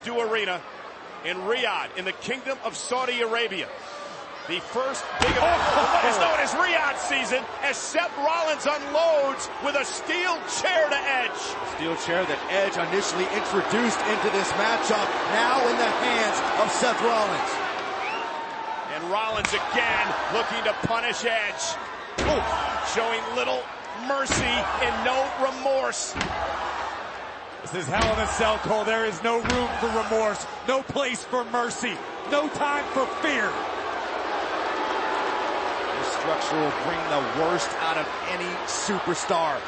Arena in Riyadh in the Kingdom of Saudi Arabia. The first big event of what is known as Riyadh season as Seth Rollins unloads with a steel chair to Edge. A steel chair that Edge initially introduced into this matchup, now in the hands of Seth Rollins. And Rollins again looking to punish Edge. Showing little mercy and no remorse. This is Hell in a Cell, Cole. There is no room for remorse, no place for mercy, no time for fear. This structure will bring the worst out of any superstar.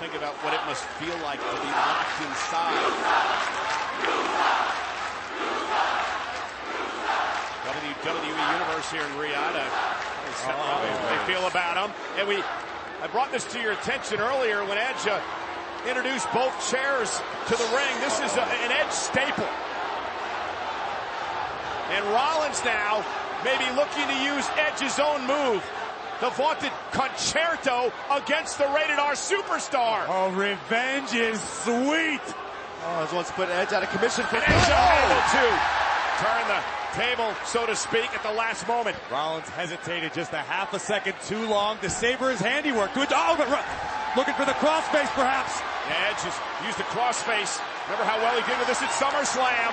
Think about what it must feel like to be locked inside. WWE Universe here in Riyadh. They feel about him. And I brought this to your attention earlier when Edge introduced both chairs to the ring. This is an Edge staple. And Rollins now maybe looking to use Edge's own move. The vaunted concerto against the Rated R Superstar. Oh, revenge is sweet. Oh, he wants to put Edge out of commission for Edge able to turn the table, so to speak, at the last moment. Rollins hesitated just a half a second too long to savor his handiwork. Looking for the crossface, perhaps. Edge has used the crossface. Remember how well he did with this at SummerSlam.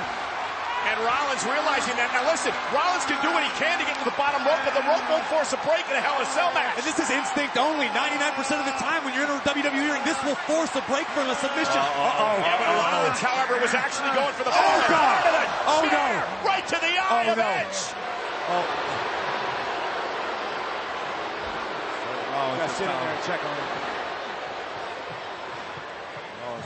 And Rollins realizing that. Now listen, Rollins can do what he can to get to the bottom rope, but the rope won't force a break in a Hell in a Cell match. And this is instinct only. 99% of the time when you're in a WWE ring, this will force a break from a submission. Yeah, but Rollins, however, was actually going for the Oh, God! Oh, no! Right to the eye of Edge! Just sitting there and checking on him.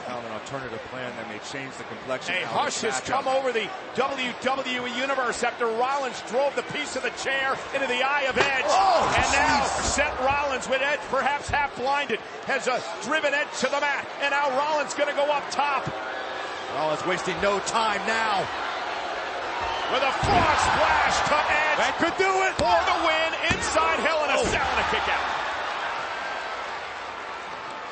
Found an alternative plan that may change the complexion. A hush has come over the WWE Universe after Rollins drove the piece of the chair into the eye of Edge. And now Seth Rollins, with Edge perhaps half blinded, has driven Edge to the mat. And now Rollins going to go up top. Rollins wasting no time now. With a frog splash to Edge. That could do it. For the win inside Hell in a Cell and a kick out.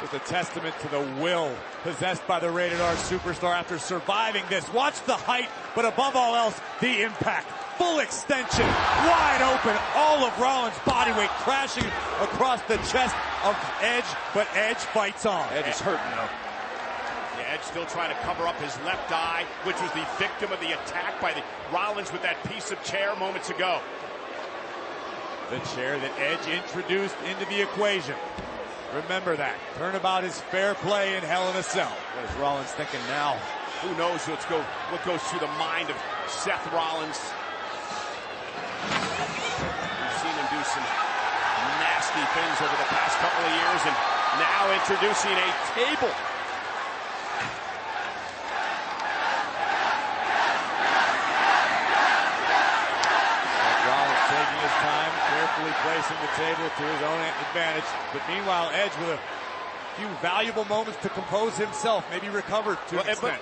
It's a testament to the will possessed by the Rated R Superstar after surviving this. Watch the height, but above all else, the impact. Full extension, wide open, all of Rollins' body weight crashing across the chest of Edge, but Edge fights on. Edge is hurting though. Yeah, Edge still trying to cover up his left eye, which was the victim of the attack by the Rollins with that piece of chair moments ago. The chair that Edge introduced into the equation. Remember that. Turnabout is fair play in Hell in a Cell. What is Rollins thinking now? Who knows what goes through the mind of Seth Rollins. We've seen him do some nasty things over the past couple of years, and now introducing a table. Placing the table to his own advantage, but meanwhile Edge with a few valuable moments to compose himself, maybe recovered to an extent.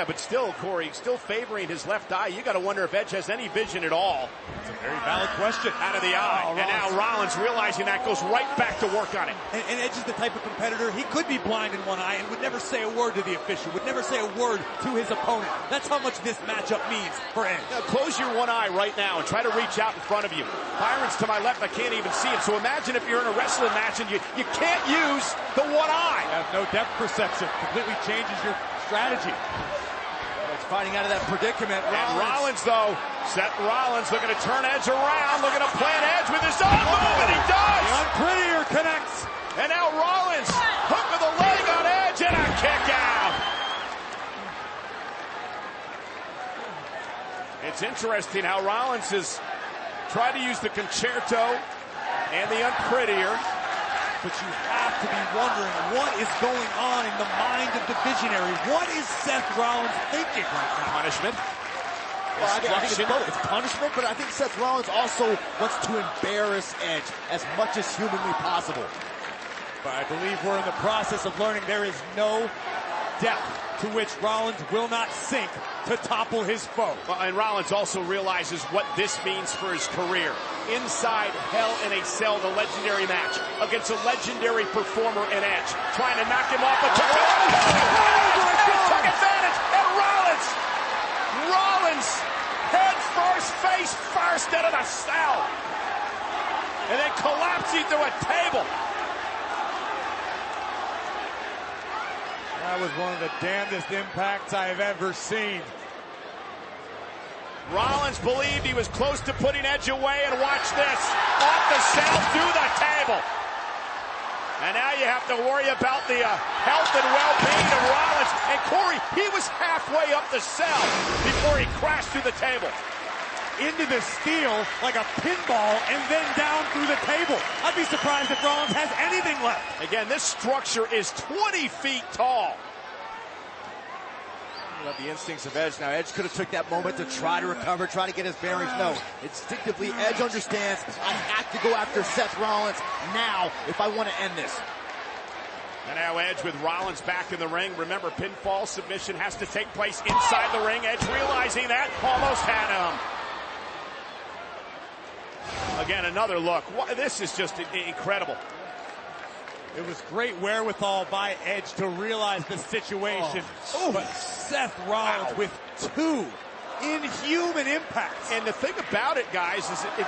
But still, Corey, still favoring his left eye. You got to wonder if Edge has any vision at all. It's a very valid question. Out of the eye. And now Rollins realizing that goes right back to work on it. And Edge is the type of competitor, he could be blind in one eye and would never say a word to the official, would never say a word to his opponent. That's how much this matchup means for Edge. Now, close your one eye right now and try to reach out in front of you. Byron's to my left, I can't even see him. So imagine if you're in a wrestling match and you can't use the one eye. You have no depth perception. Completely changes your strategy. It's fighting out of that predicament. Rollins, though, Seth Rollins looking to turn Edge around, looking to plant Edge with his own move, and he does! The Unprettier connects. And now Rollins, hook of the leg on Edge, and a kick out! It's interesting how Rollins has tried to use the concerto and the Unprettier. But you have to be wondering what is going on in the mind of the visionary. What is Seth Rollins thinking right now? Punishment. Well, I think it's both. It's punishment, but I think Seth Rollins also wants to embarrass Edge as much as humanly possible. But I believe we're in the process of learning there is no depth to which Rollins will not sink to topple his foe. And Rollins also realizes what this means for his career. Inside Hell in a Cell, the legendary match against a legendary performer in Edge, trying to knock him off, but took advantage, and Rollins face first into the cell. And then collapsing through a table. That was one of the damnedest impacts I've ever seen. Rollins believed he was close to putting Edge away, and watch this. Off the cell, through the table. And now you have to worry about the health and well-being of Rollins. And Corey, he was halfway up the cell before he crashed through the table. Into the steel like a pinball and then down through the table. I'd be surprised if Rollins has anything left. Again, this structure is 20 feet tall. I love the instincts of Edge. Now, Edge could have took that moment to try to recover, try to get his bearings. No, instinctively, Edge understands I have to go after Seth Rollins now if I want to end this. And now Edge with Rollins back in the ring. Remember, pinfall submission has to take place inside the ring. Edge realizing that, almost had him. Again, another look. This is just incredible. It was great wherewithal by Edge to realize the situation. But Seth Rollins with two inhuman impacts. And the thing about it, guys, is that if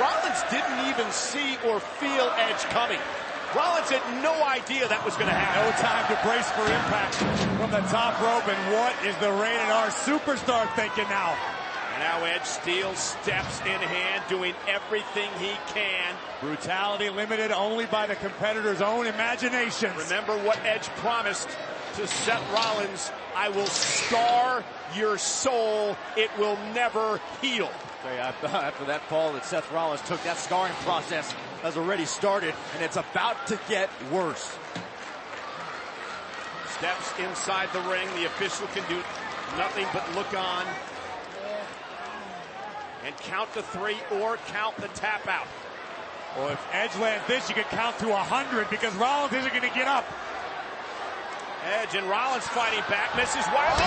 Rollins didn't even see or feel Edge coming. Rollins had no idea that was going to happen. No time to brace for impact from the top rope. And what is the Rated R Superstar thinking now? And now Edge steals, steps in hand, doing everything he can. Brutality limited only by the competitor's own imaginations. Remember what Edge promised to Seth Rollins: I will scar your soul. It will never heal. After that fall that Seth Rollins took, that scarring process has already started, and it's about to get worse. Steps inside the ring. The official can do nothing but look on. And count to three or count the tap out. Well, if Edge lands this, you can count to 100 because Rollins isn't going to get up. Edge and Rollins fighting back. Misses wildly.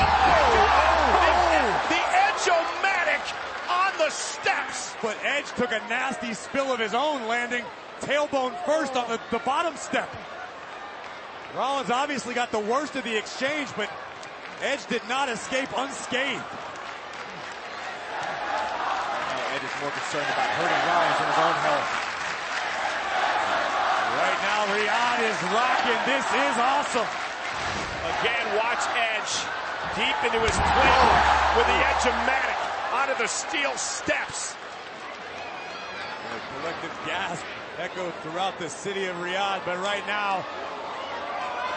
The Edge-o-matic on the steps. But Edge took a nasty spill of his own, landing tailbone first on the bottom step. Rollins obviously got the worst of the exchange, but Edge did not escape unscathed. Edge is more concerned about hurting Rollins than his own health. Right now, Riyadh is rocking. This is awesome. Again, watch Edge deep into his plate with the Edge-o-matic onto the steel steps. A collective gasp echoed throughout the city of Riyadh, but right now,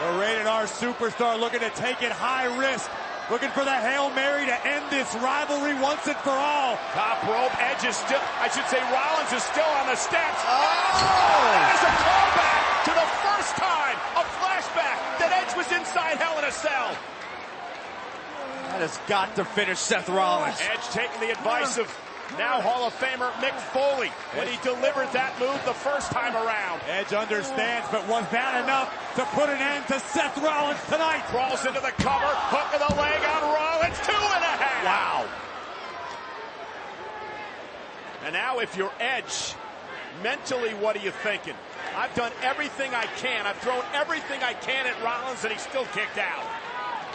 the Rated R Superstar looking to take it high risk. Looking for the Hail Mary to end this rivalry once and for all. Top rope, Edge is still, I should say Rollins is still on the steps. That is a callback to the first time, a flashback that Edge was inside Hell in a Cell. That has got to finish Seth Rollins. Edge taking the advice of now Hall of Famer Mick Foley when he delivered that move the first time around. Edge understands, but was that enough to put an end to Seth Rollins tonight? Crawls into the cover, hook of the leg on Rollins, 2.5. Wow. And now if you're Edge, mentally what are you thinking? I've done everything I can. I've thrown everything I can at Rollins and he's still kicked out.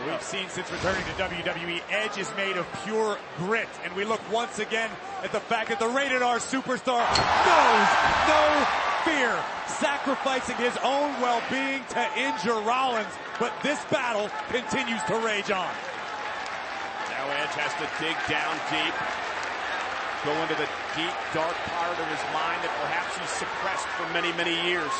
We've seen since returning to WWE, Edge is made of pure grit. And we look once again at the fact that the Rated R Superstar knows no fear, sacrificing his own well-being to injure Rollins. But this battle continues to rage on. Now Edge has to dig down deep, go into the deep, dark part of his mind that perhaps he's suppressed for many, many years.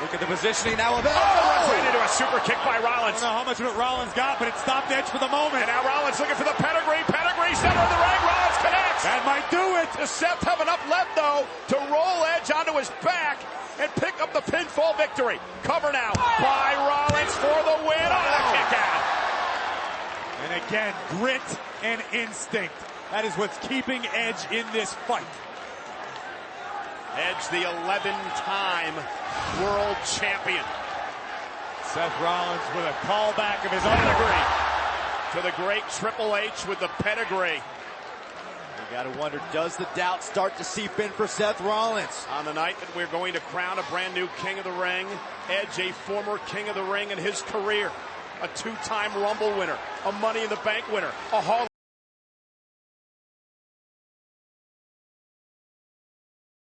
Look at the positioning now of Edge. Right into a super kick by Rollins. I don't know how much of it Rollins got, but it stopped Edge for the moment. And now Rollins looking for the pedigree. Pedigree, center of the ring. Rollins connects. That might do it. Does Seth have enough left, though, to roll Edge onto his back and pick up the pinfall victory? Cover now by Rollins for the win on a kick out. And again, grit and instinct. That is what's keeping Edge in this fight. Edge, the 11-time world champion. Seth Rollins with a callback of his own. Pedigree to the great Triple H with the pedigree. You gotta wonder, does the doubt start to seep in for Seth Rollins? On the night that we're going to crown a brand new King of the Ring, Edge, a former King of the Ring in his career, a two-time Rumble winner, a Money in the Bank winner, a Hall